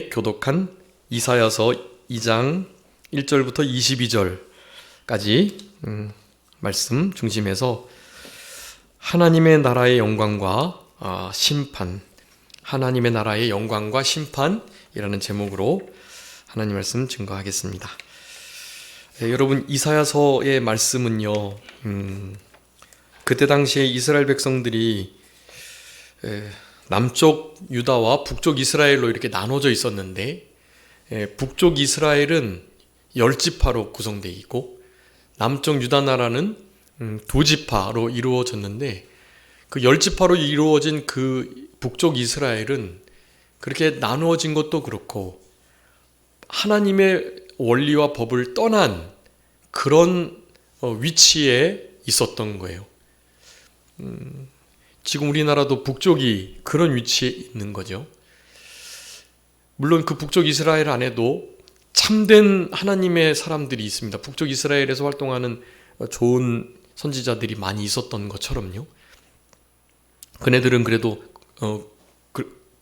교독한 이사야서 2장 1절부터 22절까지 말씀 중심에서 하나님의 나라의 영광과 심판, 하나님의 나라의 영광과 심판이라는 제목으로 하나님 말씀 증거하겠습니다. 여러분, 이사야서의 말씀은요, 그때 당시에 이스라엘 백성들이 남쪽 유다와 북쪽 이스라엘로 이렇게 나눠져 있었는데, 북쪽 이스라엘은 10지파로 구성되어 있고 남쪽 유다 나라는 2지파로 이루어졌는데, 그 10지파로 이루어진 그 북쪽 이스라엘은 그렇게 나누어진 것도 그렇고 하나님의 원리와 법을 떠난 그런 위치에 있었던 거예요. 지금 우리나라도 북쪽이 그런 위치에 있는 거죠. 물론 그 북쪽 이스라엘 안에도 참된 하나님의 사람들이 있습니다. 북쪽 이스라엘에서 활동하는 좋은 선지자들이 많이 있었던 것처럼요. 그네들은 그래도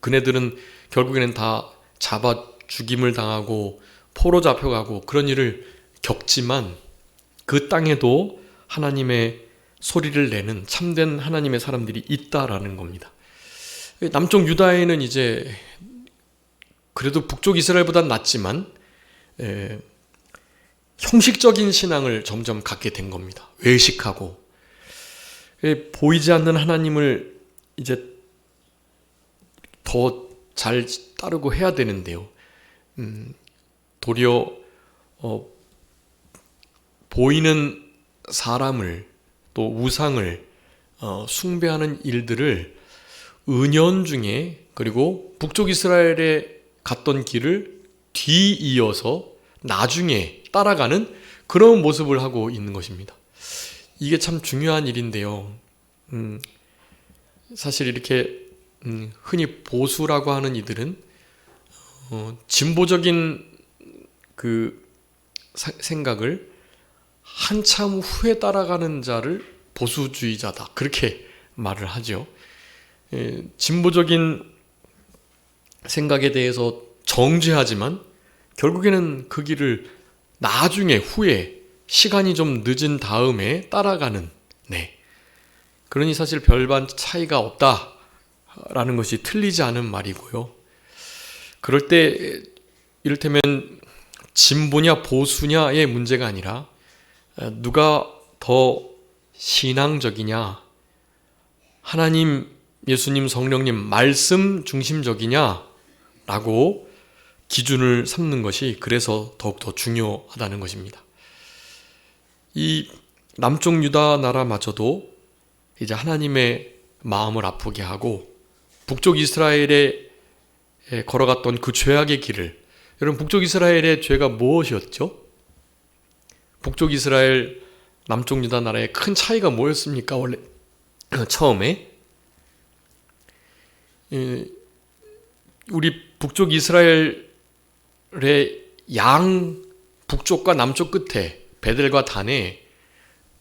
그네들은 결국에는 다 잡아 죽임을 당하고 포로 잡혀가고 그런 일을 겪지만 그 땅에도 하나님의 소리를 내는 참된 하나님의 사람들이 있다라는 겁니다. 남쪽 유다에는 이제 그래도 북쪽 이스라엘보다는 낫지만 형식적인 신앙을 점점 갖게 된 겁니다. 외식하고 보이지 않는 하나님을 이제 더 잘 따르고 해야 되는데요. 도리어 보이는 사람을 또 우상을 숭배하는 일들을 은연중에, 그리고 북쪽 이스라엘에 갔던 길을 뒤이어서 나중에 따라가는 그런 모습을 하고 있는 것입니다. 이게 참 중요한 일인데요. 사실 이렇게 흔히 보수라고 하는 이들은 진보적인 그 생각을 한참 후에 따라가는 자를 보수주의자다, 그렇게 말을 하죠. 진보적인 생각에 대해서 정죄하지만 결국에는 그 길을 나중에 후에 시간이 좀 늦은 다음에 따라가는, 그러니 사실 별반 차이가 없다라는 것이 틀리지 않은 말이고요. 그럴 때 이를테면 진보냐 보수냐의 문제가 아니라 누가 더 신앙적이냐, 하나님, 예수님, 성령님 말씀 중심적이냐라고 기준을 삼는 것이 그래서 더욱더 중요하다는 것입니다. 이 남쪽 유다 나라마저도 이제 하나님의 마음을 아프게 하고 북쪽 이스라엘에 걸어갔던 그 죄악의 길을, 여러분, 북쪽 이스라엘의 죄가 무엇이었죠? 북쪽 이스라엘, 남쪽 유다 나라의 큰 차이가 뭐였습니까? 원래 처음에 우리 북쪽 이스라엘의 양 북쪽과 남쪽 끝에 베델과 단에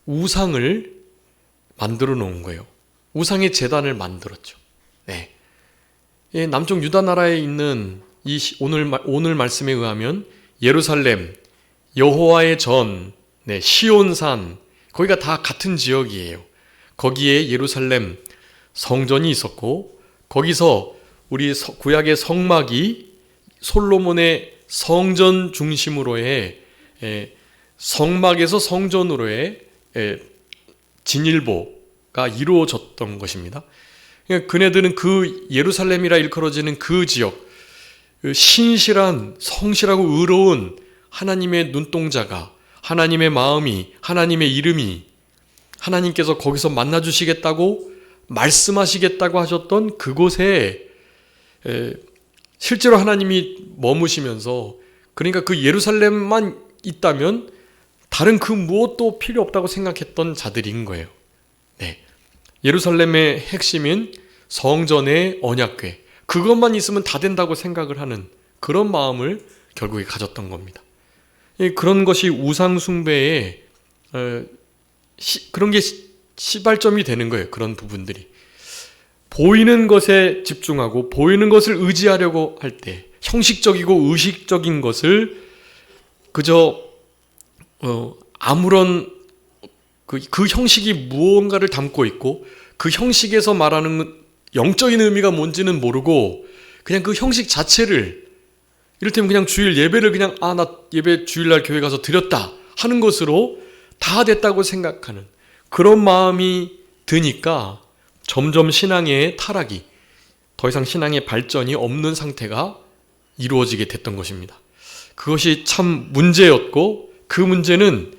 우상을 만들어 놓은 거예요. 우상의 제단을 만들었죠. 남쪽 유다 나라에 있는 이 오늘 말씀에 의하면 예루살렘, 여호와의 전, 시온산, 거기가 다 같은 지역이에요. 거기에 예루살렘 성전이 있었고, 거기서 우리 구약의 성막이 솔로몬의 성전 중심으로의 성막에서 성전으로의 진일보가 이루어졌던 것입니다. 그네들은 그 예루살렘이라 일컬어지는 그 지역, 신실한, 성실하고 의로운 하나님의 눈동자가, 하나님의 마음이, 하나님의 이름이, 하나님께서 거기서 만나주시겠다고 말씀하시겠다고 하셨던 그곳에 실제로 하나님이 머무시면서, 그러니까 그 예루살렘만 있다면 다른 그 무엇도 필요 없다고 생각했던 자들인 거예요. 예루살렘의 핵심인 성전의 언약궤, 그것만 있으면 다 된다고 생각을 하는 그런 마음을 결국에 가졌던 겁니다. 그런 것이 우상 숭배의 그런 게 시발점이 되는 거예요. 그런 부분들이 보이는 것에 집중하고 보이는 것을 의지하려고 할 때, 형식적이고 의식적인 것을 그저 아무런 그 형식이 무언가를 담고 있고 그 형식에서 말하는 영적인 의미가 뭔지는 모르고 그냥 그 형식 자체를, 이를테면 그냥 주일 예배를 그냥 나 예배 주일날 교회 가서 드렸다 하는 것으로 다 됐다고 생각하는 그런 마음이 드니까 점점 신앙의 타락이, 더 이상 신앙의 발전이 없는 상태가 이루어지게 됐던 것입니다. 그것이 참 문제였고 그 문제는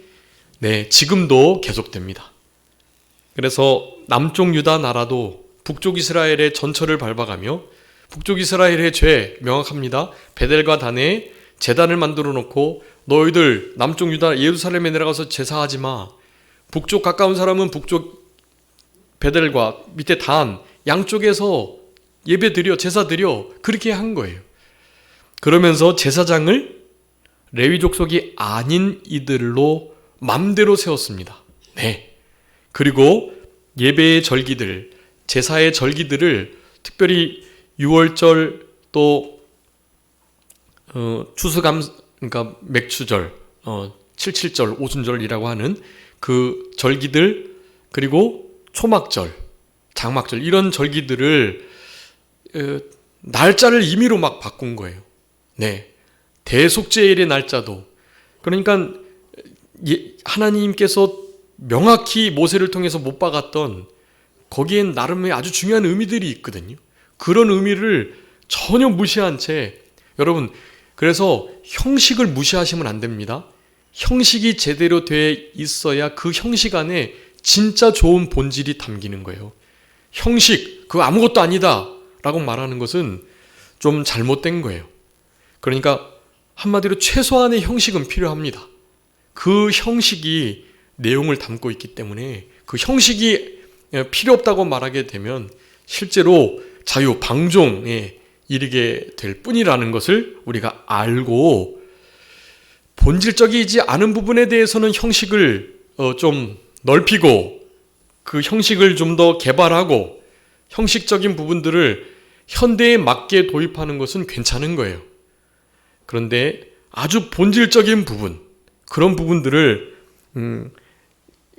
지금도 계속됩니다. 그래서 남쪽 유다 나라도 북쪽 이스라엘의 전철을 밟아가며, 북쪽 이스라엘의 죄 명확합니다. 베델과 단에 제단을 만들어 놓고 너희들 남쪽 유다 예루살렘에 내려가서 제사하지 마. 북쪽 가까운 사람은 북쪽 베델과 밑에 단 양쪽에서 예배 드려, 제사 드려, 그렇게 한 거예요. 그러면서 제사장을 레위 족속이 아닌 이들로 맘대로 세웠습니다. 그리고 예배의 절기들, 제사의 절기들을 특별히 6월절 또 추수감, 그러니까 맥추절, 77절, 오순절이라고 하는 그 절기들, 그리고 초막절, 장막절, 이런 절기들을 날짜를 임의로 막 바꾼 거예요. 대속죄일의 날짜도. 그러니까 하나님께서 명확히 모세를 통해서 못 박았던, 거기엔 나름의 아주 중요한 의미들이 있거든요. 그런 의미를 전혀 무시한 채, 여러분, 그래서 형식을 무시하시면 안 됩니다. 형식이 제대로 돼 있어야 그 형식 안에 진짜 좋은 본질이 담기는 거예요. 형식, 그거 아무것도 아니다 라고 말하는 것은 좀 잘못된 거예요. 그러니까 한마디로 최소한의 형식은 필요합니다. 그 형식이 내용을 담고 있기 때문에 그 형식이 필요 없다고 말하게 되면 실제로 자유, 방종에 이르게 될 뿐이라는 것을 우리가 알고, 본질적이지 않은 부분에 대해서는 형식을 좀 넓히고 그 형식을 좀 더 개발하고 형식적인 부분들을 현대에 맞게 도입하는 것은 괜찮은 거예요. 그런데 아주 본질적인 부분, 그런 부분들을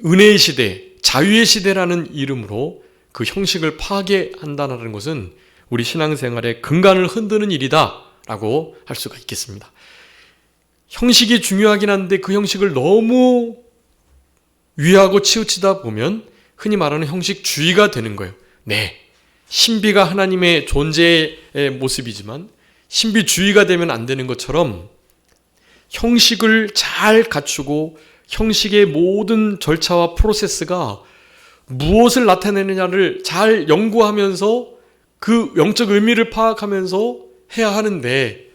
은혜의 시대, 자유의 시대라는 이름으로 그 형식을 파괴한다는 것은 우리 신앙생활의 근간을 흔드는 일이다 라고 할 수가 있겠습니다. 형식이 중요하긴 한데 그 형식을 너무 위하고 치우치다 보면 흔히 말하는 형식주의가 되는 거예요. 신비가 하나님의 존재의 모습이지만 신비주의가 되면 안 되는 것처럼 형식을 잘 갖추고 형식의 모든 절차와 프로세스가 무엇을 나타내느냐를 잘 연구하면서 그 영적 의미를 파악하면서 해야 하는데,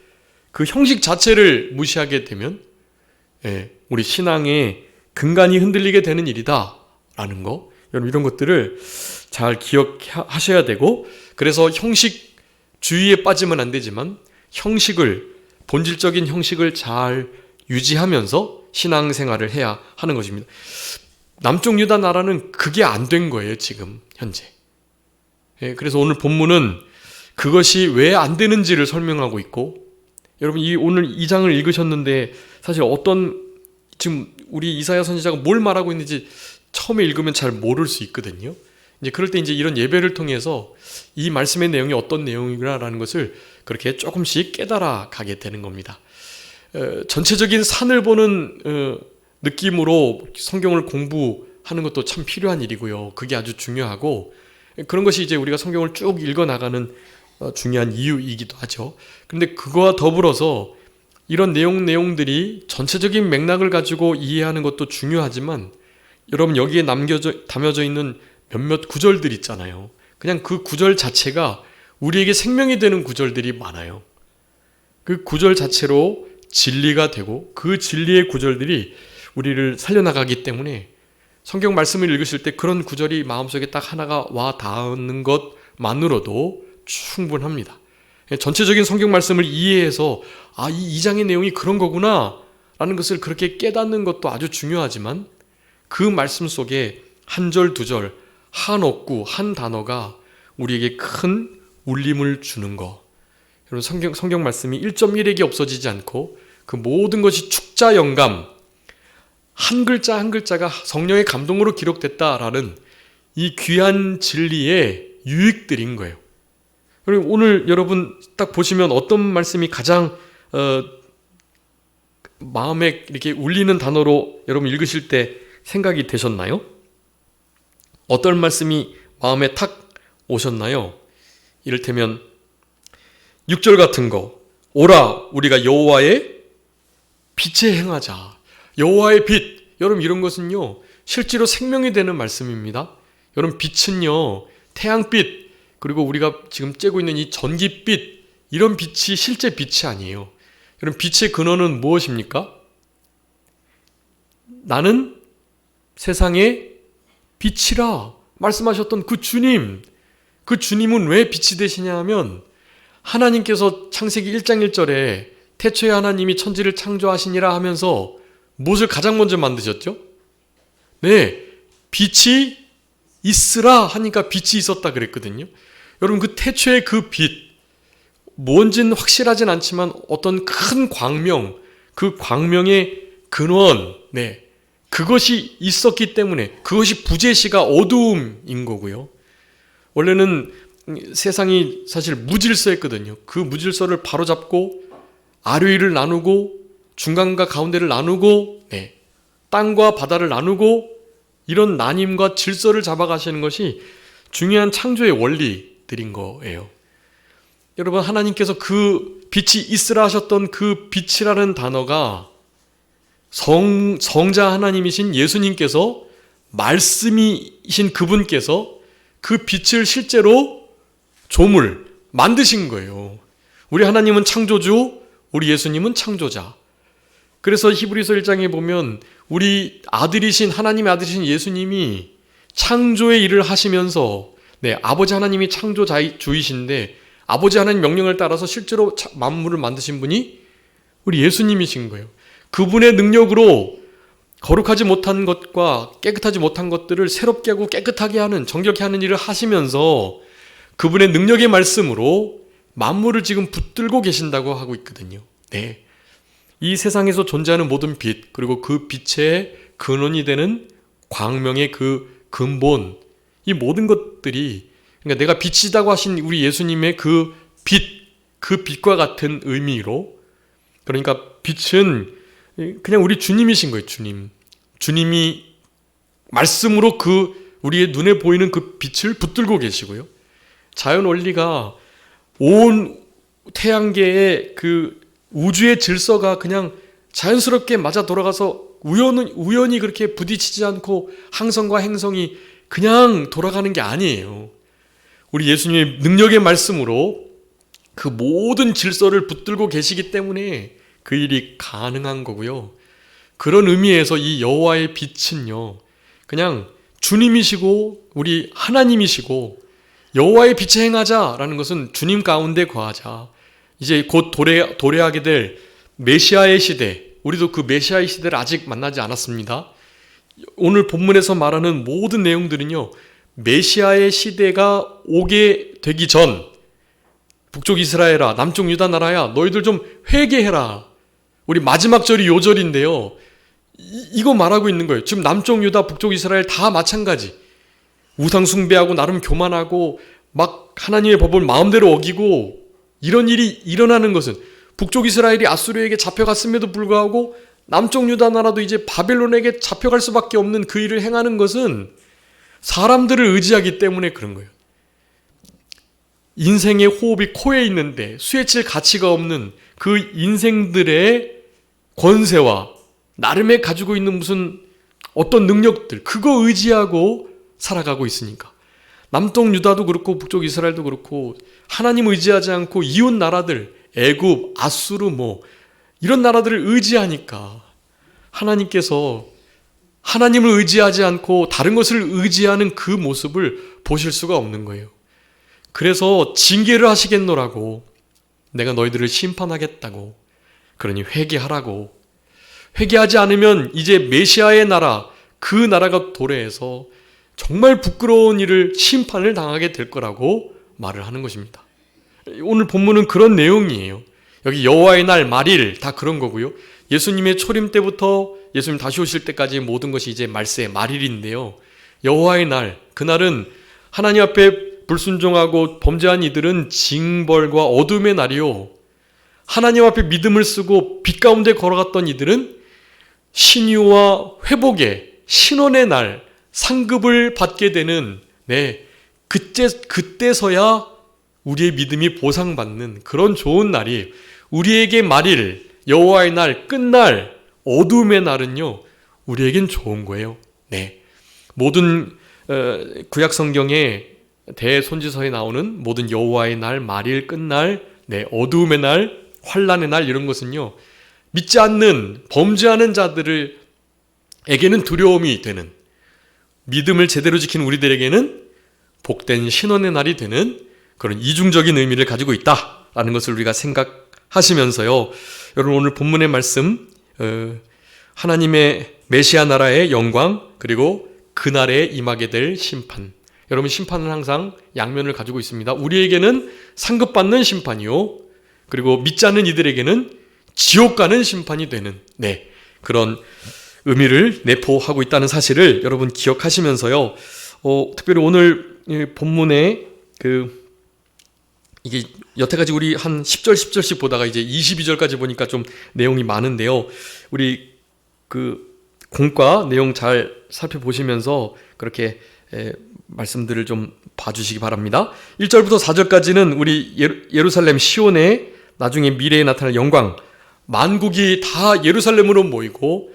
그 형식 자체를 무시하게 되면 우리 신앙의 근간이 흔들리게 되는 일이다 라는 거, 여러분 이런 것들을 잘 기억하셔야 되고, 그래서 형식주의에 빠지면 안 되지만 형식을, 본질적인 형식을 잘 유지하면서 신앙생활을 해야 하는 것입니다. 남쪽 유다 나라는 그게 안 된 거예요, 지금 현재. 그래서 오늘 본문은 그것이 왜 안 되는지를 설명하고 있고, 여러분 오늘 2장을 읽으셨는데 사실 지금 우리 이사야 선지자가 뭘 말하고 있는지 처음에 읽으면 잘 모를 수 있거든요. 이제 그럴 때 이제 이런 예배를 통해서 이 말씀의 내용이 어떤 내용이구나라는 것을 그렇게 조금씩 깨달아 가게 되는 겁니다. 전체적인 산을 보는 느낌으로 성경을 공부하는 것도 참 필요한 일이고요. 그게 아주 중요하고, 그런 것이 이제 우리가 성경을 쭉 읽어 나가는 중요한 이유이기도 하죠. 그런데 그거와 더불어서 이런 내용들이 전체적인 맥락을 가지고 이해하는 것도 중요하지만, 여러분 여기에 담여져 있는 몇몇 구절들 있잖아요. 그냥 그 구절 자체가 우리에게 생명이 되는 구절들이 많아요. 그 구절 자체로 진리가 되고 그 진리의 구절들이 우리를 살려나가기 때문에 성경 말씀을 읽으실 때 그런 구절이 마음속에 딱 하나가 와 닿는 것만으로도 충분합니다. 전체적인 성경 말씀을 이해해서 이 2장의 내용이 그런 거구나 라는 것을 그렇게 깨닫는 것도 아주 중요하지만, 그 말씀 속에 한 절, 두 절, 한 어구, 한 단어가 우리에게 큰 울림을 주는 거, 여러분 성경 말씀이 1.1핵이 없어지지 않고 그 모든 것이 축자 영감, 한 글자 한 글자가 성령의 감동으로 기록됐다라는 이 귀한 진리의 유익들인 거예요. 그리고 오늘 여러분 딱 보시면 어떤 말씀이 가장 마음에 이렇게 울리는 단어로 여러분 읽으실 때 생각이 되셨나요? 어떤 말씀이 마음에 탁 오셨나요? 이를테면 6절 같은 거, 오라 우리가 여호와의 빛에 행하자. 여호와의 빛, 여러분 이런 것은요 실제로 생명이 되는 말씀입니다. 여러분 빛은요 태양빛, 그리고 우리가 지금 쬐고 있는 이 전기빛, 이런 빛이 실제 빛이 아니에요. 여러분 빛의 근원은 무엇입니까? 나는 세상의 빛이라 말씀하셨던 그 주님, 그 주님은 왜 빛이 되시냐 하면 하나님께서 창세기 1장 1절에 태초에 하나님이 천지를 창조하시니라 하면서 무엇을 가장 먼저 만드셨죠? 네, 빛이 있으라 하니까 빛이 있었다 그랬거든요. 여러분 그 태초의 그 빛, 뭔지는 확실하진 않지만 어떤 큰 광명, 그 광명의 근원, 네, 그것이 있었기 때문에 그것이 부재시가 어두움인 거고요. 원래는 세상이 사실 무질서했거든요. 그 무질서를 바로잡고 아류이를 나누고 중간과 가운데를 나누고, 네, 땅과 바다를 나누고 이런 나님과 질서를 잡아가시는 것이 중요한 창조의 원리들인 거예요. 여러분 하나님께서 그 빛이 있으라 하셨던 그 빛이라는 단어가 성자 하나님이신 예수님께서 말씀이신 그분께서 그 빛을 실제로 조물 만드신 거예요. 우리 하나님은 창조주, 우리 예수님은 창조자. 그래서 히브리서 1장에 보면 우리 아들이신 하나님의 아들이신 예수님이 창조의 일을 하시면서, 네, 아버지 하나님이 창조주이신데 아버지 하나님 명령을 따라서 실제로 만물을 만드신 분이 우리 예수님이신 거예요. 그분의 능력으로 거룩하지 못한 것과 깨끗하지 못한 것들을 새롭게 하고 깨끗하게 하는, 정결케 하는 일을 하시면서 그분의 능력의 말씀으로 만물을 지금 붙들고 계신다고 하고 있거든요. 네, 이 세상에서 존재하는 모든 빛, 그리고 그 빛의 근원이 되는 광명의 그 근본, 이 모든 것들이, 그러니까 내가 빛이다고 하신 우리 예수님의 그 빛, 그 빛과 같은 의미로, 그러니까 빛은 그냥 우리 주님이신 거예요. 주님이 말씀으로 그 우리의 눈에 보이는 그 빛을 붙들고 계시고요. 자연 원리가 온 태양계의 그 우주의 질서가 그냥 자연스럽게 맞아 돌아가서 우연히 그렇게 부딪히지 않고 항성과 행성이 그냥 돌아가는 게 아니에요. 우리 예수님의 능력의 말씀으로 그 모든 질서를 붙들고 계시기 때문에 그 일이 가능한 거고요. 그런 의미에서 이 여호와의 빛은요, 그냥 주님이시고 우리 하나님이시고 여호와의 빛에 행하자라는 것은 주님 가운데 거하자. 이제 곧 도래하게 될 메시아의 시대, 우리도 그 메시아의 시대를 아직 만나지 않았습니다. 오늘 본문에서 말하는 모든 내용들은요, 메시아의 시대가 오게 되기 전, 북쪽 이스라엘아, 남쪽 유다 나라야, 너희들 좀 회개해라. 우리 마지막 절이 요 절인데요, 이거 말하고 있는 거예요. 지금 남쪽 유다, 북쪽 이스라엘 다 마찬가지. 우상 숭배하고 나름 교만하고 막 하나님의 법을 마음대로 어기고 이런 일이 일어나는 것은, 북쪽 이스라엘이 아수르에게 잡혀갔음에도 불구하고 남쪽 유다 나라도 이제 바벨론에게 잡혀갈 수밖에 없는 그 일을 행하는 것은 사람들을 의지하기 때문에 그런 거예요. 인생의 호흡이 코에 있는데 수혜칠 가치가 없는 그 인생들의 권세와 나름의 가지고 있는 무슨 어떤 능력들, 그거 의지하고 살아가고 있으니까. 남쪽 유다도 그렇고 북쪽 이스라엘도 그렇고 하나님 의지하지 않고 이웃 나라들, 애굽, 아수르 이런 나라들을 의지하니까 하나님께서 하나님을 의지하지 않고 다른 것을 의지하는 그 모습을 보실 수가 없는 거예요. 그래서 징계를 하시겠노라고, 내가 너희들을 심판하겠다고, 그러니 회개하라고. 회개하지 않으면 이제 메시아의 나라, 그 나라가 도래해서 정말 부끄러운 일을, 심판을 당하게 될 거라고 말을 하는 것입니다. 오늘 본문은 그런 내용이에요. 여기 여호와의 날, 말일 다 그런 거고요. 예수님의 초림 때부터 예수님 다시 오실 때까지 모든 것이 이제 말세, 말일인데요. 여호와의 날, 그날은 하나님 앞에 불순종하고 범죄한 이들은 징벌과 어둠의 날이요. 하나님 앞에 믿음을 쓰고 빛 가운데 걸어갔던 이들은 신유와 회복의 신원의 날, 상급을 받게 되는, 그때서야 우리의 믿음이 보상받는 그런 좋은 날이에요. 우리에게 말일, 여호와의 날, 끝날, 어둠의 날은요, 우리에겐 좋은 거예요. 모든 구약 성경에 대선지서에 나오는 모든 여호와의 날, 말일, 끝날, 어두움의 날, 환란의 날 이런 것은요, 믿지 않는 범죄하는 자들에게는 두려움이 되는, 믿음을 제대로 지킨 우리들에게는 복된 신원의 날이 되는 그런 이중적인 의미를 가지고 있다라는 것을 우리가 생각하시면서요, 여러분 오늘 본문의 말씀, 하나님의 메시아 나라의 영광, 그리고 그날에 임하게 될 심판. 여러분, 심판은 항상 양면을 가지고 있습니다. 우리에게는 상급받는 심판이요, 그리고 믿지 않는 이들에게는 지옥 가는 심판이 되는, 그런 의미를 내포하고 있다는 사실을 여러분 기억하시면서요, 특별히 오늘 본문에 이게 여태까지 우리 한 10절 10절씩 보다가 이제 22절까지 보니까 좀 내용이 많은데요. 우리 공과 내용 잘 살펴보시면서 그렇게 말씀들을 좀 봐주시기 바랍니다. 1절부터 4절까지는 우리 예루살렘 시온에 나중에 미래에 나타날 영광, 만국이 다 예루살렘으로 모이고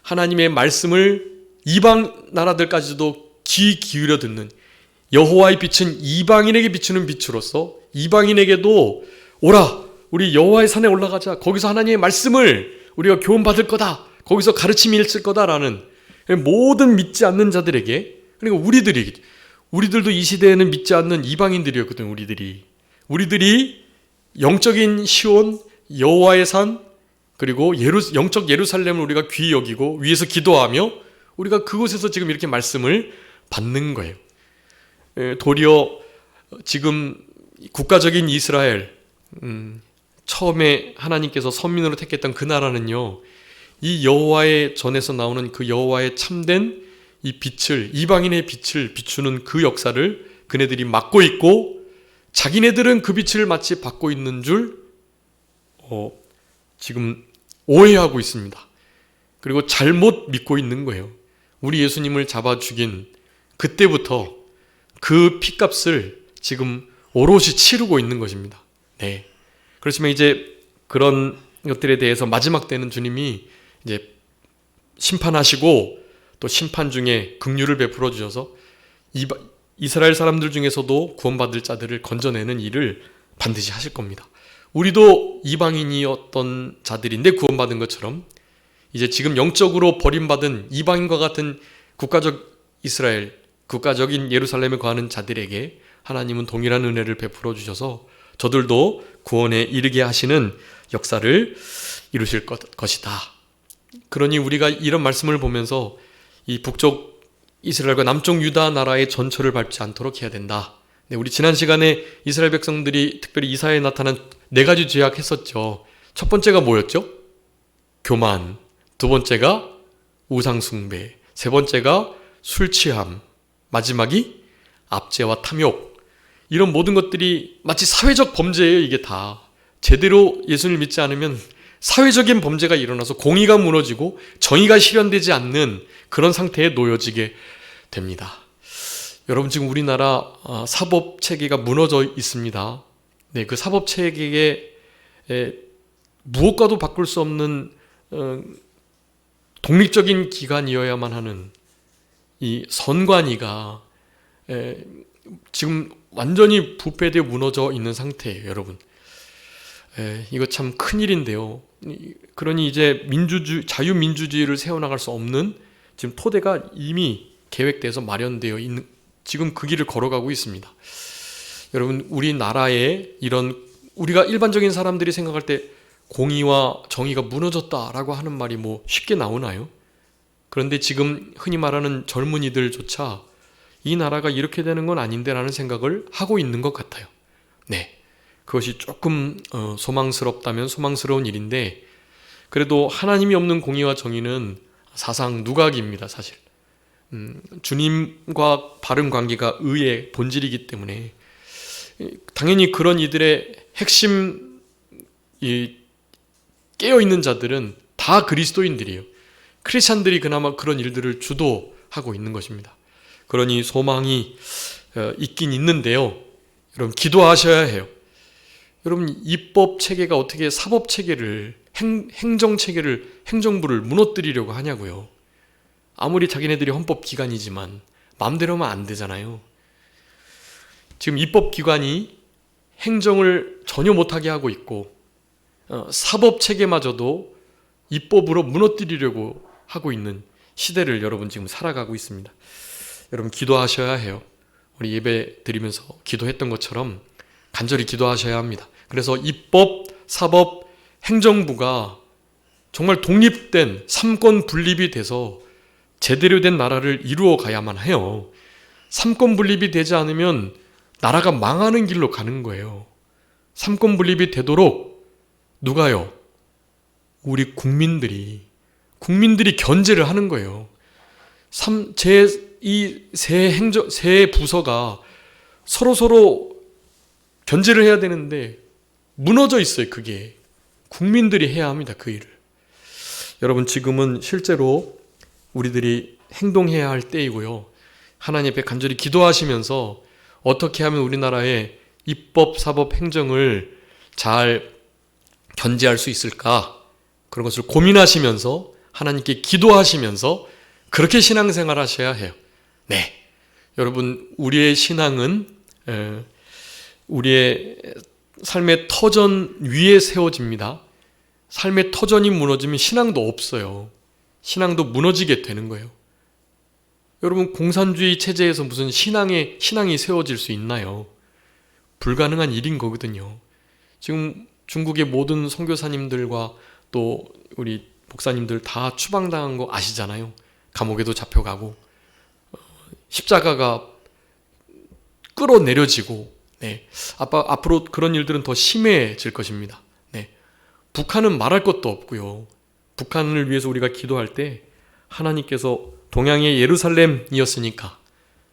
하나님의 말씀을 이방 나라들까지도 귀 기울여 듣는, 여호와의 빛은 이방인에게 비추는 빛으로서 이방인에게도 오라, 우리 여호와의 산에 올라가자, 거기서 하나님의 말씀을 우리가 교훈받을 거다, 거기서 가르침이 있을 거다라는 모든 믿지 않는 자들에게, 그러니까 우리들도 이 시대에는 믿지 않는 이방인들이었거든. 우리들이 영적인 시온, 여호와의 산, 그리고 영적 예루살렘을 우리가 귀히 여기고 위에서 기도하며 우리가 그곳에서 지금 이렇게 말씀을 받는 거예요. 도리어 지금 국가적인 이스라엘, 처음에 하나님께서 선민으로 택했던 그 나라는요, 이 여호와의 전에서 나오는 그 여호와의 참된 이 빛을, 이방인의 빛을 비추는 그 역사를 그네들이 맡고 있고, 자기네들은 그 빛을 마치 받고 있는 줄 지금 오해하고 있습니다. 그리고 잘못 믿고 있는 거예요. 우리 예수님을 잡아 죽인 그때부터 그 핏값을 지금 오롯이 치르고 있는 것입니다. 그렇지만 이제 그런 것들에 대해서 마지막 때는 주님이 이제 심판하시고 또 심판 중에 긍휼을 베풀어 주셔서 이스라엘 사람들 중에서도 구원받을 자들을 건져내는 일을 반드시 하실 겁니다. 우리도 이방인이었던 자들인데 구원받은 것처럼 이제 지금 영적으로 버림받은 이방인과 같은 국가적 이스라엘, 국가적인 예루살렘에 거하는 자들에게 하나님은 동일한 은혜를 베풀어 주셔서 저들도 구원에 이르게 하시는 역사를 이루실 것이다. 그러니 우리가 이런 말씀을 보면서 이 북쪽 이스라엘과 남쪽 유다 나라의 전철을 밟지 않도록 해야 된다. 우리 지난 시간에 이스라엘 백성들이 특별히 이사야에 나타난 4가지 죄악했었죠. 첫 번째가 뭐였죠? 교만. 두 번째가 우상숭배. 세 번째가 술취함. 마지막이 압제와 탐욕. 이런 모든 것들이 마치 사회적 범죄예요. 이게 다 제대로 예수를 믿지 않으면 사회적인 범죄가 일어나서 공의가 무너지고 정의가 실현되지 않는 그런 상태에 놓여지게 됩니다. 여러분, 지금 우리나라 사법체계가 무너져 있습니다. 그 사법체계에 무엇과도 바꿀 수 없는 독립적인 기관이어야만 하는 이 선관위가 지금 완전히 부패되어 무너져 있는 상태예요. 여러분, 이거 참 큰일인데요. 그러니 이제 자유민주주의를 세워나갈 수 없는 지금 토대가 이미 계획돼서 마련되어 있는, 지금 그 길을 걸어가고 있습니다. 여러분, 우리나라에 이런, 우리가 일반적인 사람들이 생각할 때 공의와 정의가 무너졌다라고 하는 말이 뭐 쉽게 나오나요? 그런데 지금 흔히 말하는 젊은이들조차 이 나라가 이렇게 되는 건 아닌데라는 생각을 하고 있는 것 같아요. 그것이 조금 소망스럽다면 소망스러운 일인데, 그래도 하나님이 없는 공의와 정의는 사상 누각입니다, 사실. 주님과 바른 관계가 의의 본질이기 때문에 당연히 그런 이들의 핵심 깨어있는 자들은 다 그리스도인들이에요. 크리스찬들이 그나마 그런 일들을 주도하고 있는 것입니다. 그러니 소망이 있긴 있는데요. 여러분 기도하셔야 해요. 여러분 입법 체계가 어떻게 사법 체계를 행정 체계를 행정부를 무너뜨리려고 하냐고요. 아무리 자기네들이 헌법 기관이지만 마음대로 하면 안 되잖아요. 지금 입법 기관이 행정을 전혀 못하게 하고 있고 사법 체계마저도 입법으로 무너뜨리려고 하고 있는 시대를 여러분 지금 살아가고 있습니다. 여러분 기도하셔야 해요. 우리 예배 드리면서 기도했던 것처럼 간절히 기도하셔야 합니다. 그래서 입법, 사법, 행정부가 정말 독립된 삼권 분립이 돼서 제대로 된 나라를 이루어 가야만 해요. 삼권 분립이 되지 않으면 나라가 망하는 길로 가는 거예요. 삼권 분립이 되도록 누가요? 우리 국민들이 견제를 하는 거예요. 이 세 부서가 서로 견제를 해야 되는데 무너져 있어요. 그게 국민들이 해야 합니다. 그 일을. 여러분 지금은 실제로 우리들이 행동해야 할 때이고요. 하나님 앞에 간절히 기도하시면서 어떻게 하면 우리나라의 입법, 사법, 행정을 잘 견제할 수 있을까? 그런 것을 고민하시면서 하나님께 기도하시면서 그렇게 신앙생활 하셔야 해요. 네, 여러분 우리의 신앙은 우리의 삶의 터전 위에 세워집니다. 삶의 터전이 무너지면 신앙도 없어요. 신앙도 무너지게 되는 거예요. 여러분 공산주의 체제에서 무슨 신앙이 세워질 수 있나요? 불가능한 일인 거거든요. 지금 중국의 모든 선교사님들과 또 우리 목사님들 다 추방당한 거 아시잖아요. 감옥에도 잡혀가고 십자가가 끌어내려지고 앞으로 그런 일들은 더 심해질 것입니다. 북한은 말할 것도 없고요. 북한을 위해서 우리가 기도할 때 하나님께서 동양의 예루살렘이었으니까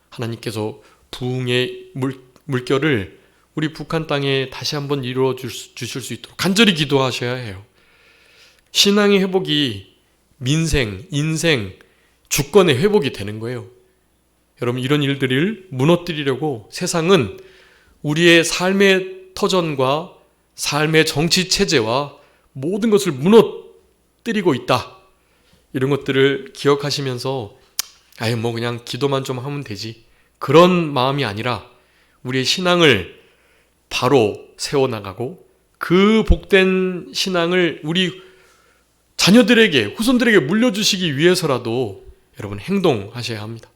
하나님께서 부흥의 물결을 우리 북한 땅에 다시 한번 이루어 주실 수 있도록 간절히 기도하셔야 해요. 신앙의 회복이 민생, 인생, 주권의 회복이 되는 거예요. 여러분 이런 일들을 무너뜨리려고 세상은 우리의 삶의 터전과 삶의 정치 체제와 모든 것을 무너뜨리고 있다. 이런 것들을 기억하시면서 그냥 기도만 좀 하면 되지. 그런 마음이 아니라 우리의 신앙을 바로 세워나가고 그 복된 신앙을 우리 자녀들에게, 후손들에게 물려주시기 위해서라도 여러분 행동하셔야 합니다.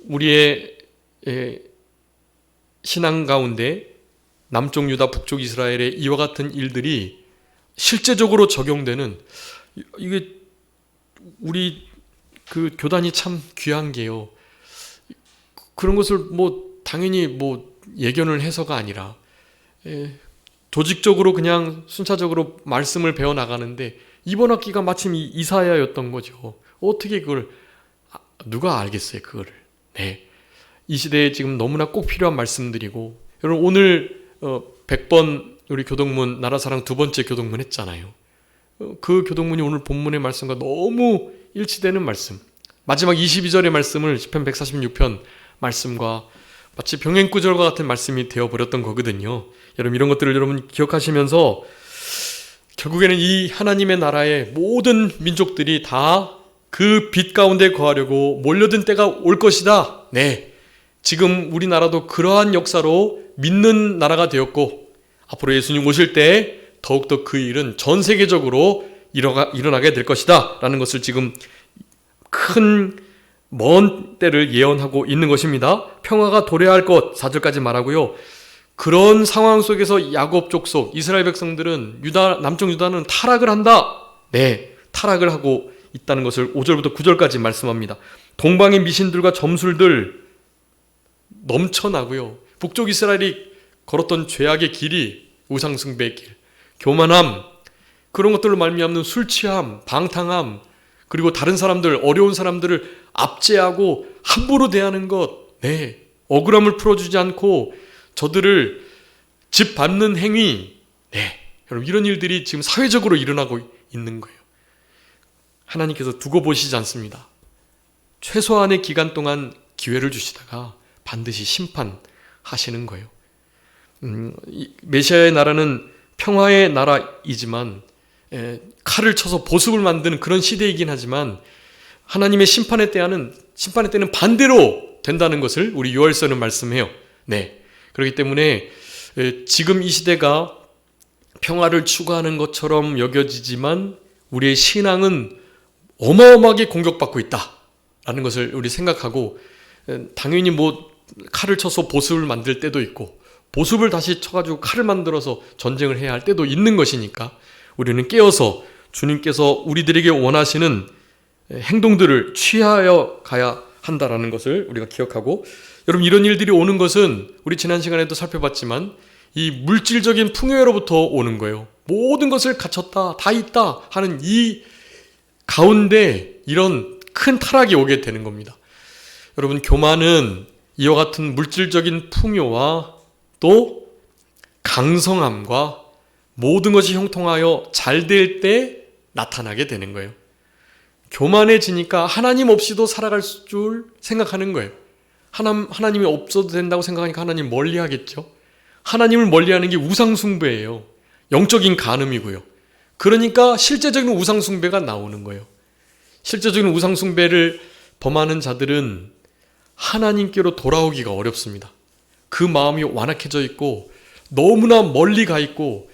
우리의 신앙 가운데 남쪽 유다, 북쪽 이스라엘의 이와 같은 일들이 실제적으로 적용되는 이게 우리 그 교단이 참 귀한 게요. 그런 것을 당연히 예견을 해서가 아니라 조직적으로 그냥 순차적으로 말씀을 배워 나가는데 이번 학기가 마침 이사야였던 거죠. 어떻게 그걸 누가 알겠어요, 그거를. 이 시대에 지금 너무나 꼭 필요한 말씀들이고 여러분 오늘 100번 우리 교동문 나라사랑 두 번째 교동문 했잖아요. 그 교동문이 오늘 본문의 말씀과 너무 일치되는 말씀. 마지막 22절의 말씀을 시편 146편 말씀과 마치 병행구절과 같은 말씀이 되어버렸던 거거든요. 여러분 이런 것들을 여러분 기억하시면서 결국에는 이 하나님의 나라의 모든 민족들이 다 그 빛 가운데 거하려고 몰려든 때가 올 것이다. 지금 우리나라도 그러한 역사로 믿는 나라가 되었고 앞으로 예수님 오실 때 더욱더 그 일은 전 세계적으로 일어나게 될 것이다 라는 것을 지금 큰 먼 때를 예언하고 있는 것입니다. 평화가 도래할 것 4절까지 말하고요. 그런 상황 속에서 야곱 족속 이스라엘 백성들은 남쪽 유다는 타락을 한다. 타락을 하고 있다는 것을 5절부터 9절까지 말씀합니다. 동방의 미신들과 점술들 넘쳐나고요. 북쪽 이스라엘이 걸었던 죄악의 길이 우상숭배의 길, 교만함, 그런 것들로 말미암는 술 취함, 방탕함, 그리고 다른 사람들, 어려운 사람들을 압제하고 함부로 대하는 것, 억울함을 풀어주지 않고 저들을 짓밟는 행위, 여러분 이런 일들이 지금 사회적으로 일어나고 있는 거예요. 하나님께서 두고 보시지 않습니다. 최소한의 기간 동안 기회를 주시다가 반드시 심판하시는 거예요. 메시아의 나라는 평화의 나라이지만 칼을 쳐서 보습을 만드는 그런 시대이긴 하지만 하나님의 심판의 때는 반대로 된다는 것을 우리 요엘서는 말씀해요. 그렇기 때문에 지금 이 시대가 평화를 추구하는 것처럼 여겨지지만 우리의 신앙은 어마어마하게 공격받고 있다라는 것을 우리 생각하고, 당연히 칼을 쳐서 보습을 만들 때도 있고 보습을 다시 쳐가지고 칼을 만들어서 전쟁을 해야 할 때도 있는 것이니까 우리는 깨어서 주님께서 우리들에게 원하시는 행동들을 취하여 가야 한다라는 것을 우리가 기억하고, 여러분 이런 일들이 오는 것은 우리 지난 시간에도 살펴봤지만 이 물질적인 풍요로부터 오는 거예요. 모든 것을 갖췄다, 다 있다 하는 이 가운데 이런 큰 타락이 오게 되는 겁니다. 여러분 교만은 이와 같은 물질적인 풍요와 또 강성함과 모든 것이 형통하여 잘 될 때 나타나게 되는 거예요. 교만해지니까 하나님 없이도 살아갈 줄 생각하는 거예요. 하나님이 없어도 된다고 생각하니까 하나님 멀리하겠죠. 하나님을 멀리하는 게 우상숭배예요. 영적인 간음이고요. 그러니까 실제적인 우상숭배가 나오는 거예요. 실제적인 우상숭배를 범하는 자들은 하나님께로 돌아오기가 어렵습니다. 그 마음이 완악해져 있고 너무나 멀리 가 있고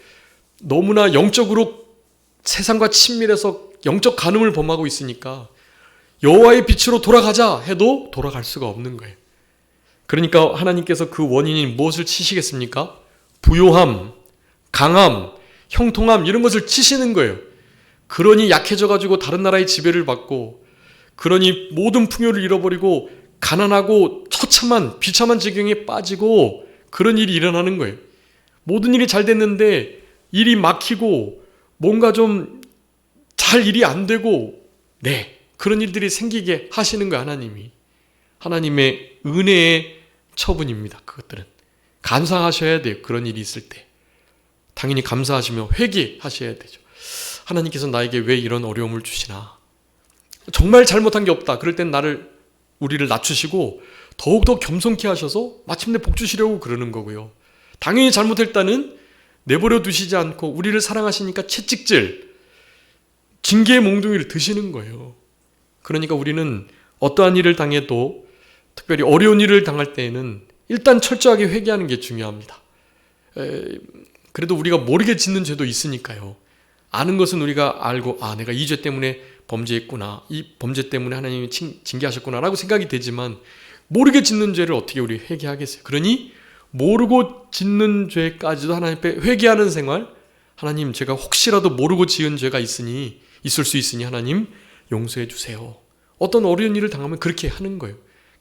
너무나 영적으로 세상과 친밀해서 영적 간음을 범하고 있으니까 여호와의 빛으로 돌아가자 해도 돌아갈 수가 없는 거예요. 그러니까 하나님께서 그 원인인 무엇을 치시겠습니까? 부요함, 강함, 형통함 이런 것을 치시는 거예요. 그러니 약해져가지고 다른 나라의 지배를 받고, 그러니 모든 풍요를 잃어버리고 가난하고 처참한 비참한 지경에 빠지고 그런 일이 일어나는 거예요. 모든 일이 잘 됐는데 일이 막히고 뭔가 좀 잘 일이 안 되고 그런 일들이 생기게 하시는 거예요. 하나님의 은혜의 처분입니다. 그것들은 감사하셔야 돼요. 그런 일이 있을 때 당연히 감사하시며 회개하셔야 되죠. 하나님께서 나에게 왜 이런 어려움을 주시나, 정말 잘못한 게 없다 그럴 땐 우리를 낮추시고 더욱더 겸손케 하셔서 마침내 복 주시려고 그러는 거고요. 당연히 잘못했다는 내버려 두시지 않고 우리를 사랑하시니까 채찍질, 징계의 몽둥이를 드시는 거예요. 그러니까 우리는 어떠한 일을 당해도, 특별히 어려운 일을 당할 때에는 일단 철저하게 회개하는 게 중요합니다. 그래도 우리가 모르게 짓는 죄도 있으니까요. 아는 것은 우리가 알고 내가 이 죄 때문에 범죄했구나, 이 범죄 때문에 하나님이 징계하셨구나 라고 생각이 되지만 모르게 짓는 죄를 어떻게 우리 회개하겠어요. 그러니 모르고 짓는 죄까지도 하나님 앞에 회개하는 생활, 하나님 제가 혹시라도 모르고 지은 죄가 있을 수 있으니 하나님 용서해 주세요. 어떤 어려운 일을 당하면 그렇게 하는 거예요.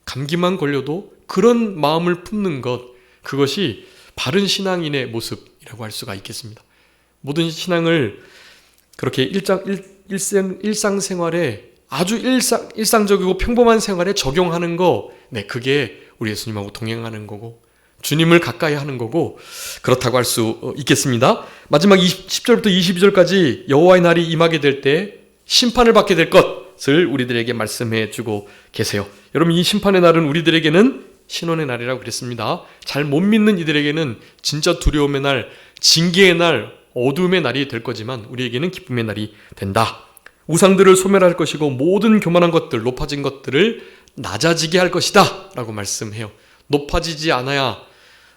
감기만 걸려도 그런 마음을 품는 것, 그것이 바른 신앙인의 모습이라고 할 수가 있겠습니다. 모든 신앙을 그렇게 일상생활에 아주 일상적이고 평범한 생활에 적용하는 거, 그게 우리 예수님하고 동행하는 거고 주님을 가까이 하는 거고 그렇다고 할 수 있겠습니다. 마지막 10절부터 22절까지 여호와의 날이 임하게 될 때 심판을 받게 될 것을 우리들에게 말씀해 주고 계세요. 여러분 이 심판의 날은 우리들에게는 신원의 날이라고 그랬습니다. 잘 못 믿는 이들에게는 진짜 두려움의 날, 징계의 날, 어둠의 날이 될 거지만 우리에게는 기쁨의 날이 된다. 우상들을 소멸할 것이고 모든 교만한 것들, 높아진 것들을 낮아지게 할 것이다 라고 말씀해요. 높아지지 않아야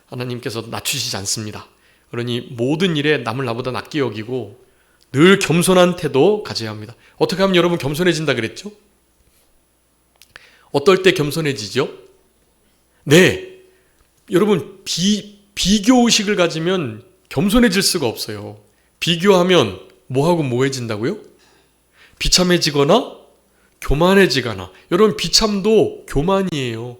하나님께서 낮추시지 않습니다. 그러니 모든 일에 남을 나보다 낮게 여기고 늘 겸손한 태도 가져야 합니다. 어떻게 하면 여러분 겸손해진다 그랬죠? 어떨 때 겸손해지죠? 여러분 비교의식을 가지면 겸손해질 수가 없어요. 비교하면 뭐하고 뭐해진다고요? 비참해지거나 교만해지거나. 여러분 비참도 교만이에요.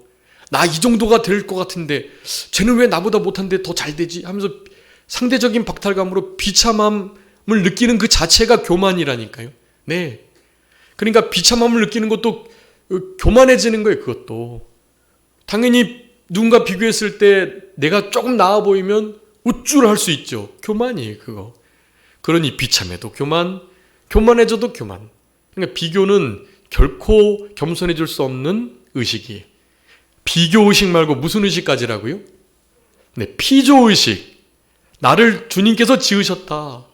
나 이 정도가 될 것 같은데 쟤는 왜 나보다 못한데 더 잘 되지? 하면서 상대적인 박탈감으로 비참함을 느끼는 그 자체가 교만이라니까요. 네. 그러니까 비참함을 느끼는 것도 교만해지는 거예요. 그것도. 당연히 누군가 비교했을 때 내가 조금 나아 보이면 우쭐할 수 있죠. 교만이에요. 그거. 그러니 비참해도 교만, 교만해져도 교만. 그러니까 비교는 결코 겸손해질 수 없는 의식이에요. 비교의식 말고 무슨 의식까지라고요? 네, 피조의식. 나를 주님께서 지으셨다.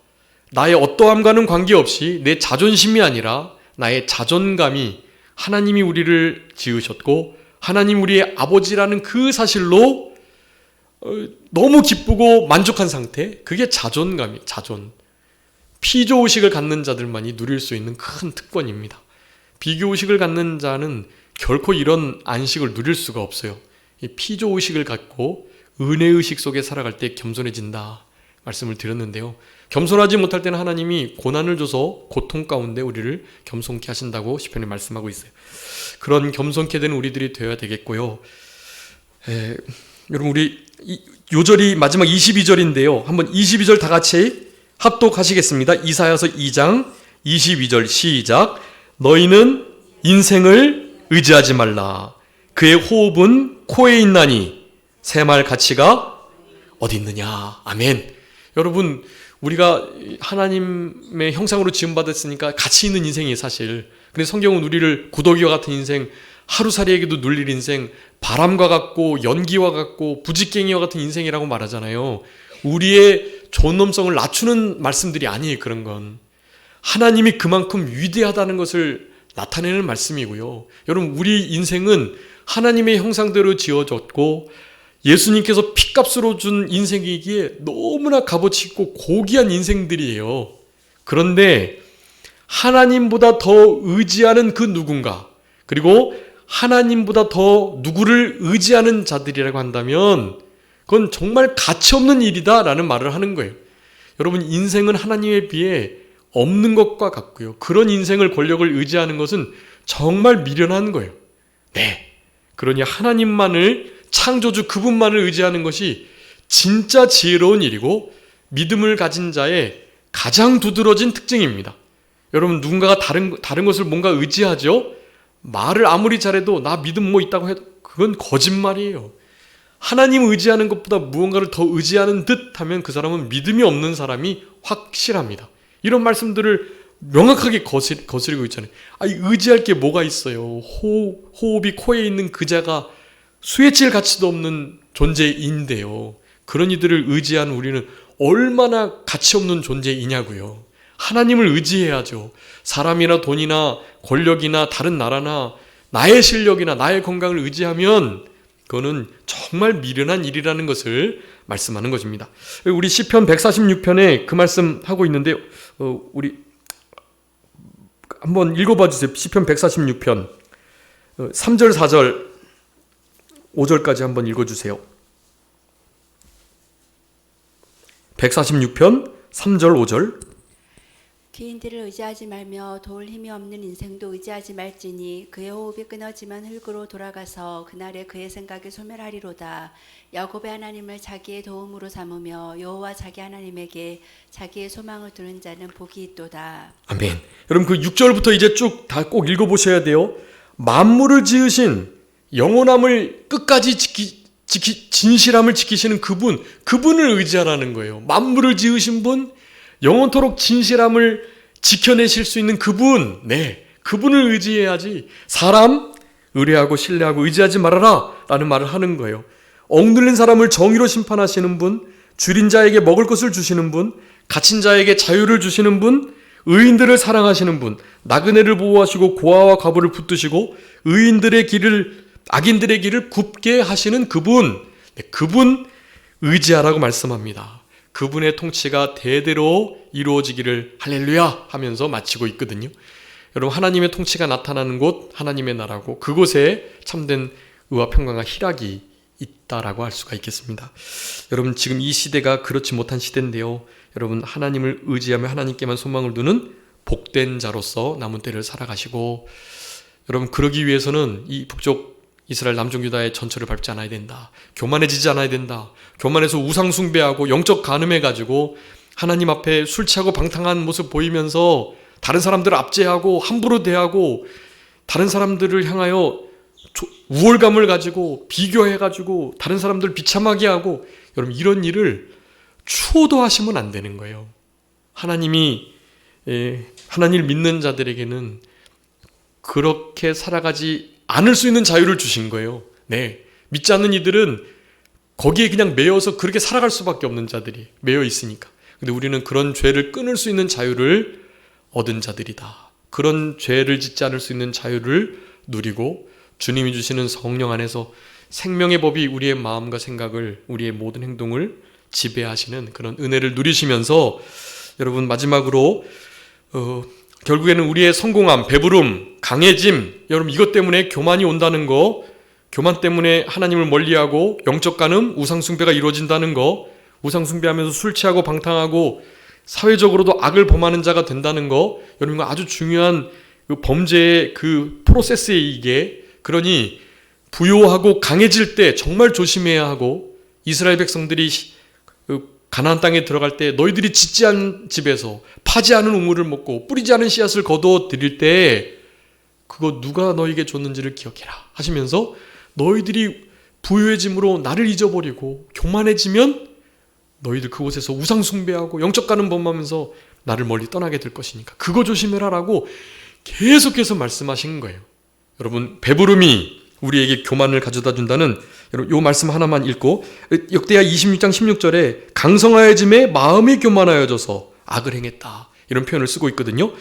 나의 어떠함과는 관계없이 내 자존심이 아니라 나의 자존감이 하나님이 우리를 지으셨고 하나님 우리의 아버지라는 그 사실로 너무 기쁘고 만족한 상태. 그게 자존감이 자존. 피조의식을 갖는 자들만이 누릴 수 있는 큰 특권입니다. 비교의식을 갖는 자는 결코 이런 안식을 누릴 수가 없어요. 이 피조의식을 갖고 은혜의식 속에 살아갈 때 겸손해진다 말씀을 드렸는데요. 겸손하지 못할 때는 하나님이 고난을 줘서 고통 가운데 우리를 겸손케 하신다고 시편에 말씀하고 있어요. 그런 겸손케 되는 우리들이 되어야 되겠고요. 여러분 우리 요절이 마지막 22절인데요. 한번 22절 다 같이 합독하시겠습니다. 이사야서 2장 22절 시작. 너희는 인생을 의지하지 말라. 그의 호흡은 코에 있나니 새말 가치가 어디 있느냐. 아멘. 여러분 우리가 하나님의 형상으로 지음받았으니까 가치 있는 인생이 사실. 근데 성경은 우리를 구더기와 같은 인생, 하루살이에게도 눌릴 인생, 바람과 같고 연기와 같고 부직갱이와 같은 인생이라고 말하잖아요. 우리의 존엄성을 낮추는 말씀들이 아니에요. 그런 건 하나님이 그만큼 위대하다는 것을 나타내는 말씀이고요. 여러분 우리 인생은 하나님의 형상대로 지어졌고 예수님께서 핏값으로 준 인생이기에 너무나 값어치 있고 고귀한 인생들이에요. 그런데 하나님보다 더 의지하는 그 누군가, 그리고 하나님보다 더 누구를 의지하는 자들이라고 한다면 그건 정말 가치없는 일이다라는 말을 하는 거예요. 여러분 인생은 하나님에 비해 없는 것과 같고요. 그런 인생을 권력을 의지하는 것은 정말 미련한 거예요. 네. 그러니 하나님만을, 창조주 그분만을 의지하는 것이 진짜 지혜로운 일이고 믿음을 가진 자의 가장 두드러진 특징입니다. 여러분 누군가가 다른 것을 뭔가 의지하죠? 말을 아무리 잘해도 나 믿음 뭐 있다고 해도 그건 거짓말이에요. 하나님 의지하는 것보다 무언가를 더 의지하는 듯 하면 그 사람은 믿음이 없는 사람이 확실합니다. 이런 말씀들을 명확하게 거스리고 있잖아요. 의지할 게 뭐가 있어요. 호흡이 코에 있는 그 자가 수혜칠 가치도 없는 존재인데요. 그런 이들을 의지한 우리는 얼마나 가치 없는 존재이냐고요. 하나님을 의지해야죠. 사람이나 돈이나 권력이나 다른 나라나 나의 실력이나 나의 건강을 의지하면 그거는 정말 미련한 일이라는 것을 말씀하는 것입니다. 우리 시편 146편에 그 말씀 하고 있는데요. 우리 한번 읽어봐 주세요. 시편 146편 3절 4절 5절까지 한번 읽어주세요. 146편 3절 5절. 기인들을 의지하지 말며 도울 힘이 없는 인생도 의지하지 말지니 그의 호흡이 끊어지면 흙으로 돌아가서 그날에 그의 생각이 소멸하리로다. 야곱의 하나님을 자기의 도움으로 삼으며 여호와 자기 하나님에게 자기의 소망을 두는 자는 복이 있도다. 아멘. 여러분 그 6절부터 이제 쭉 다 꼭 읽어보셔야 돼요. 만물을 지으신 영원함을 끝까지 진실함을 지키시는 그분을 의지하라는 거예요. 만물을 지으신 분, 영원토록 진실함을 지켜내실 수 있는 그분, 네, 그분을 의지해야지 사람 의뢰하고 신뢰하고 의지하지 말아라 라는 말을 하는 거예요. 억눌린 사람을 정의로 심판하시는 분, 줄인 자에게 먹을 것을 주시는 분, 갇힌 자에게 자유를 주시는 분, 의인들을 사랑하시는 분, 나그네를 보호하시고 고아와 과부를 붙드시고 악인들의 길을 굽게 하시는 그분, 네, 그분 의지하라고 말씀합니다. 그분의 통치가 대대로 이루어지기를 할렐루야 하면서 마치고 있거든요. 여러분 하나님의 통치가 나타나는 곳 하나님의 나라고 그곳에 참된 의와 평강과 희락이 있다라고 할 수가 있겠습니다. 여러분 지금 이 시대가 그렇지 못한 시대인데요. 여러분 하나님을 의지하며 하나님께만 소망을 두는 복된 자로서 남은 때를 살아가시고 여러분 그러기 위해서는 이 북쪽 이스라엘 남쪽 유다의 전철을 밟지 않아야 된다. 교만해지지 않아야 된다. 교만해서 우상 숭배하고 영적 간음해가지고 하나님 앞에 술 취하고 방탕한 모습 보이면서 다른 사람들을 압제하고 함부로 대하고 다른 사람들을 향하여 우월감을 가지고 비교해가지고 다른 사람들을 비참하게 하고, 여러분 이런 일을 추호도 하시면 안 되는 거예요. 하나님이 하나님을 믿는 자들에게는 그렇게 살아가지 않을 수 있는 자유를 주신 거예요. 네, 믿지 않는 이들은 거기에 그냥 매여서 그렇게 살아갈 수밖에 없는 자들이 매여 있으니까. 근데 우리는 그런 죄를 끊을 수 있는 자유를 얻은 자들이다. 그런 죄를 짓지 않을 수 있는 자유를 누리고 주님이 주시는 성령 안에서 생명의 법이 우리의 마음과 생각을, 우리의 모든 행동을 지배하시는 그런 은혜를 누리시면서, 여러분 마지막으로 결국에는 우리의 성공함, 배부름, 강해짐, 여러분 이것 때문에 교만이 온다는 거, 교만 때문에 하나님을 멀리하고 영적 간음, 우상숭배가 이루어진다는 거, 우상숭배하면서 술 취하고 방탕하고 사회적으로도 악을 범하는 자가 된다는 거, 여러분 이거 아주 중요한 그 범죄의 그 프로세스에 이게, 그러니 부요하고 강해질 때 정말 조심해야 하고, 이스라엘 백성들이 가나안 땅에 들어갈 때 너희들이 짓지 않은 집에서 파지 않은 우물을 먹고 뿌리지 않은 씨앗을 거두어 드릴 때 그거 누가 너에게 줬는지를 기억해라 하시면서, 너희들이 부유해짐으로 나를 잊어버리고 교만해지면 너희들 그곳에서 우상 숭배하고 영적 간음 범하면서 나를 멀리 떠나게 될 것이니까 그거 조심해라라고 계속해서 말씀하신 거예요. 여러분 배부름이 우리에게 교만을 가져다 준다는, 요 말씀 하나만 읽고, 역대하 26장 16절에 강성하여짐에 마음이 교만하여져서 악을 행했다, 이런 표현을 쓰고 있거든요.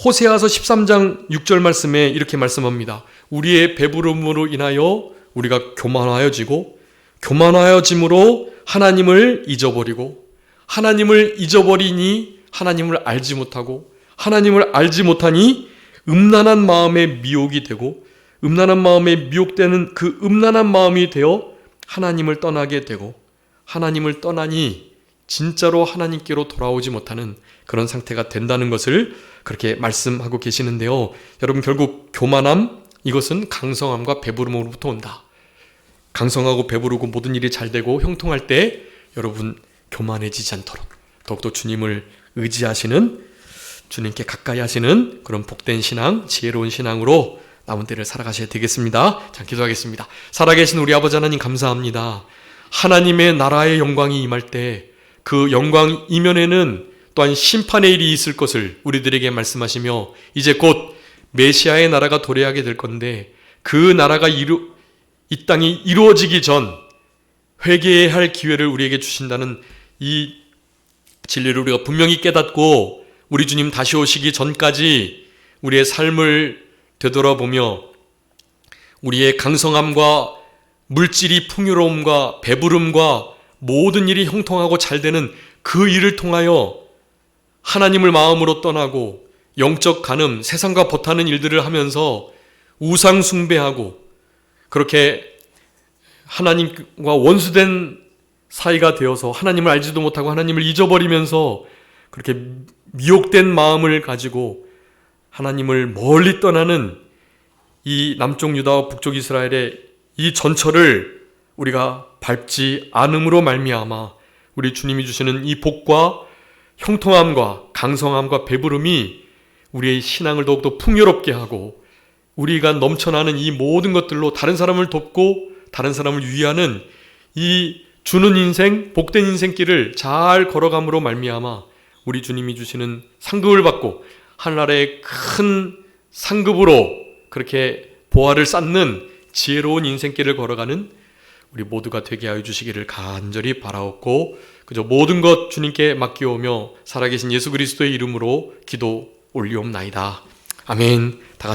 호세아서 13장 6절 말씀에 이렇게 말씀합니다. 우리의 배부름으로 인하여 우리가 교만하여지고, 교만하여짐으로 하나님을 잊어버리고, 하나님을 잊어버리니 하나님을 알지 못하고, 하나님을 알지 못하니 음란한 마음에 미혹이 되고, 음란한 마음에 미혹되는 그 음란한 마음이 되어 하나님을 떠나게 되고, 하나님을 떠나니 진짜로 하나님께로 돌아오지 못하는 그런 상태가 된다는 것을 그렇게 말씀하고 계시는데요. 여러분 결국 교만함, 이것은 강성함과 배부름으로부터 온다. 강성하고 배부르고 모든 일이 잘 되고 형통할 때 여러분 교만해지지 않도록 더욱더 주님을 의지하시는, 주님께 가까이 하시는 그런 복된 신앙, 지혜로운 신앙으로 남은 때를 살아가셔야 되겠습니다. 자, 기도하겠습니다. 살아계신 우리 아버지 하나님 감사합니다. 하나님의 나라의 영광이 임할 때 그 영광 이면에는 또한 심판의 일이 있을 것을 우리들에게 말씀하시며, 이제 곧 메시아의 나라가 도래하게 될 건데 그 나라가 이 땅이 이루어지기 전 회개해야 할 기회를 우리에게 주신다는 이 진리를 우리가 분명히 깨닫고, 우리 주님 다시 오시기 전까지 우리의 삶을 되돌아보며 우리의 강성함과 물질이 풍요로움과 배부름과 모든 일이 형통하고 잘 되는 그 일을 통하여 하나님을 마음으로 떠나고 영적 간음, 세상과 버타는 일들을 하면서 우상 숭배하고 그렇게 하나님과 원수된 사이가 되어서 하나님을 알지도 못하고 하나님을 잊어버리면서 그렇게 미혹된 마음을 가지고 하나님을 멀리 떠나는 이 남쪽 유다와 북쪽 이스라엘의 이 전철을 우리가 밟지 않음으로 말미암아 우리 주님이 주시는 이 복과 형통함과 강성함과 배부름이 우리의 신앙을 더욱더 풍요롭게 하고, 우리가 넘쳐나는 이 모든 것들로 다른 사람을 돕고 다른 사람을 위하는 이 주는 인생, 복된 인생길을 잘 걸어감으로 말미암아 우리 주님이 주시는 상급을 받고 하늘나라의 큰 상급으로 그렇게 보화를 쌓는 지혜로운 인생길을 걸어가는 우리 모두가 되게 하여 주시기를 간절히 바라옵고, 그저 모든 것 주님께 맡기오며 살아계신 예수 그리스도의 이름으로 기도 올리옵나이다. 아멘. 다 같이